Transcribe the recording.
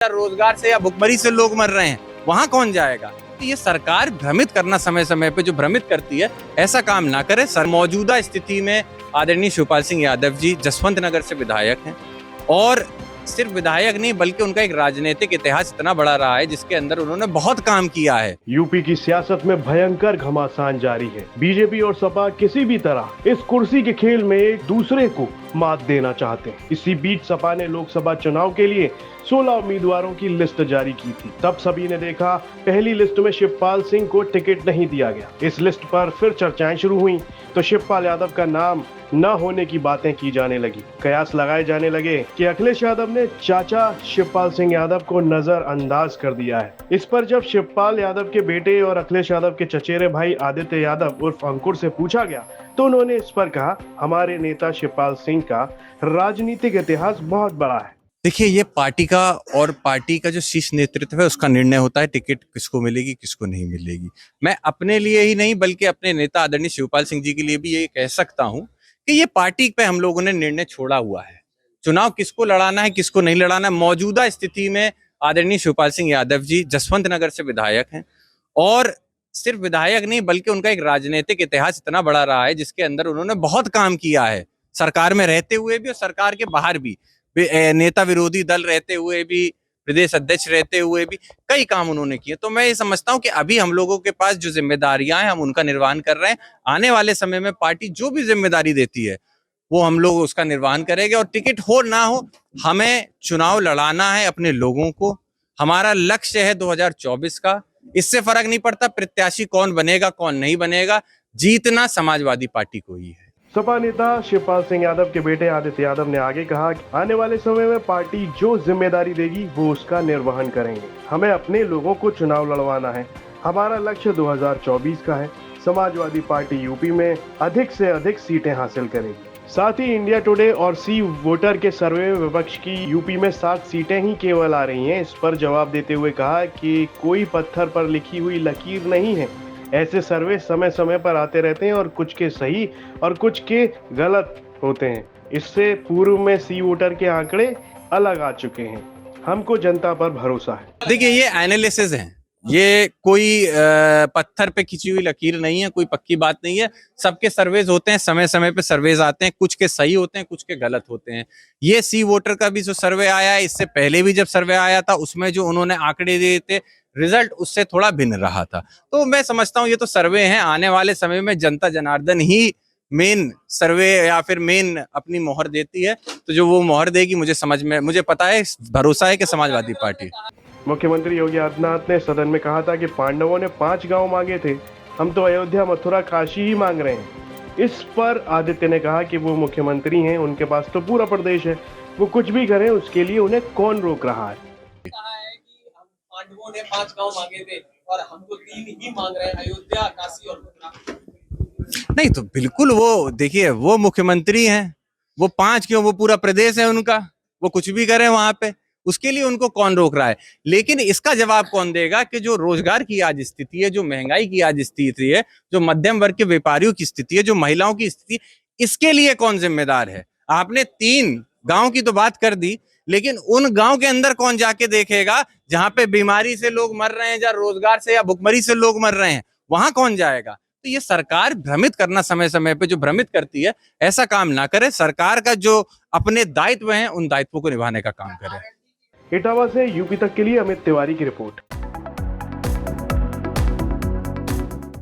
रोजगार से या भुखमरी से लोग मर रहे हैं, वहां कौन जाएगा। तो ये सरकार भ्रमित करना समय समय पे जो भ्रमित करती है, ऐसा काम ना करे। मौजूदा स्थिति में आदरणीय शिवपाल सिंह यादव जी जसवंत नगर से विधायक हैं और सिर्फ विधायक नहीं बल्कि उनका एक राजनीतिक इतिहास इतना बड़ा रहा है जिसके अंदर उन्होंने बहुत काम किया है। यूपी की सियासत में भयंकर घमासान जारी है। बीजेपी और सपा किसी भी तरह इस कुर्सी के खेल में एक दूसरे को मात देना चाहते हैं। इसी बीच सपा ने लोकसभा चुनाव के लिए 16 उम्मीदवारों की लिस्ट जारी की थी। तब सभी ने देखा पहली लिस्ट में शिवपाल सिंह को टिकट नहीं दिया गया। इस लिस्ट पर फिर चर्चाएं शुरू हुई तो शिवपाल यादव का नाम न होने की बातें की जाने लगी। कयास लगाए जाने लगे कि अखिलेश यादव ने चाचा शिवपाल सिंह यादव को नजरअंदाज कर दिया है। इस पर जब शिवपाल यादव के बेटे और अखिलेश यादव के चचेरे भाई आदित्य यादव उर्फ अंकुर से पूछा गया तो उन्होंने इस पर कहा, हमारे नेता शिवपाल सिंह का राजनीतिक इतिहास बहुत बड़ा है। देखिए, ये पार्टी का और पार्टी का जो शीर्ष नेतृत्व है उसका निर्णय होता है टिकट किसको मिलेगी किसको नहीं मिलेगी। मैं अपने लिए ही नहीं बल्कि अपने नेता आदरणीय शिवपाल सिंह जी के लिए भी ये कह सकता हूं कि ये पार्टी पे हम लोगों ने निर्णय छोड़ा हुआ है। चुनाव किसको लड़ाना है किसको नहीं लड़ाना है, मौजूदा स्थिति में आदरणीय शिवपाल सिंह यादव जी जसवंत नगर से विधायक हैं और सिर्फ विधायक नहीं बल्कि उनका एक राजनीतिक इतिहास इतना बड़ा रहा है जिसके अंदर उन्होंने बहुत काम किया है, सरकार में रहते हुए भी और सरकार के बाहर भी। नेता विरोधी दल रहते हुए भी, प्रदेश अध्यक्ष रहते हुए भी कई काम उन्होंने किए। तो मैं ये समझता हूं कि अभी हम लोगों के पास जो जिम्मेदारियां हैं हम उनका निर्वहन कर रहे हैं। आने वाले समय में पार्टी जो भी जिम्मेदारी देती है वो हम लोग उसका निर्वहन करेंगे और टिकट हो ना हो हमें चुनाव लड़ाना है अपने लोगों को। हमारा लक्ष्य है 2024 का। इससे फर्क नहीं पड़ता प्रत्याशी कौन बनेगा कौन नहीं बनेगा, जीतना समाजवादी पार्टी को ही है। सपा नेता शिवपाल सिंह यादव के बेटे आदित्य यादव ने आगे कहा कि आने वाले समय में पार्टी जो जिम्मेदारी देगी वो उसका निर्वहन करेंगे। हमें अपने लोगों को चुनाव लड़वाना है। हमारा लक्ष्य 2024 का है। समाजवादी पार्टी यूपी में अधिक से अधिक सीटें हासिल करेगी। साथ ही इंडिया टुडे और सी वोटर के सर्वे में विपक्ष की यूपी में 7 सीटें ही केवल आ रही हैं। इस पर जवाब देते हुए कहा कि कोई पत्थर पर लिखी हुई लकीर नहीं है। ऐसे सर्वे समय समय पर आते रहते हैं और कुछ के सही और कुछ के गलत होते हैं। इससे पूर्व में सी वोटर के आंकड़े अलग आ चुके हैं। हमको जनता पर भरोसा है। देखिए, ये एनालिसिस है, ये कोई पत्थर पे खिंची हुई लकीर नहीं है, कोई पक्की बात नहीं है। सबके सर्वेज होते हैं, समय समय पे सर्वेज आते हैं, कुछ के सही होते हैं कुछ के गलत होते हैं। ये सी वोटर का भी जो सर्वे आया है, इससे पहले भी जब सर्वे आया था उसमें जो उन्होंने आंकड़े दिए थे रिजल्ट उससे थोड़ा भिन्न रहा था। तो मैं समझता हूँ ये तो सर्वे हैं, आने वाले समय में जनता जनार्दन ही मेन सर्वे या फिर मेन अपनी मोहर देती है। तो जो वो मोहर देगी मुझे पता है, भरोसा है कि समाजवादी पार्टी। मुख्यमंत्री योगी आदित्यनाथ ने सदन में कहा था कि पांडवों ने 5 गांव मांगे थे, हम तो अयोध्या मथुरा काशी ही मांग रहे हैं। इस पर आदित्य ने कहा कि वो मुख्यमंत्री हैं, उनके पास तो पूरा प्रदेश है, वो कुछ भी करें उसके लिए उन्हें कौन रोक रहा है। कहा है कि हम पांडवों ने 5 गांव मांगे थे और हमको 3 ही मांग रहे हैं, अयोध्या काशी और मथुरा। नहीं तो बिल्कुल, वो देखिए वो मुख्यमंत्री हैं, वो 5 क्यों, वो पूरा प्रदेश है उनका, वो कुछ भी करें वहां पे, उसके लिए उनको कौन रोक रहा है। लेकिन इसका जवाब कौन देगा कि जो रोजगार की आज स्थिति है, जो महंगाई की आज स्थिति है, जो मध्यम वर्ग के व्यापारियों की स्थिति है, जो महिलाओं की स्थिति, इसके लिए कौन जिम्मेदार है। आपने 3 गांव की तो बात कर दी, लेकिन उन गांव के अंदर कौन जाके देखेगा जहां पे बीमारी से लोग मर रहे हैं, जहां रोजगार से या भुखमरी से लोग मर रहे हैं, वहां कौन जाएगा। तो ये सरकार भ्रमित करना समय समय पे जो भ्रमित करती है, ऐसा काम ना करे। सरकार का जो अपने दायित्व हैं उन दायित्वों को निभाने का काम करे। इटावा से यूपी तक के लिए अमित तिवारी की रिपोर्ट।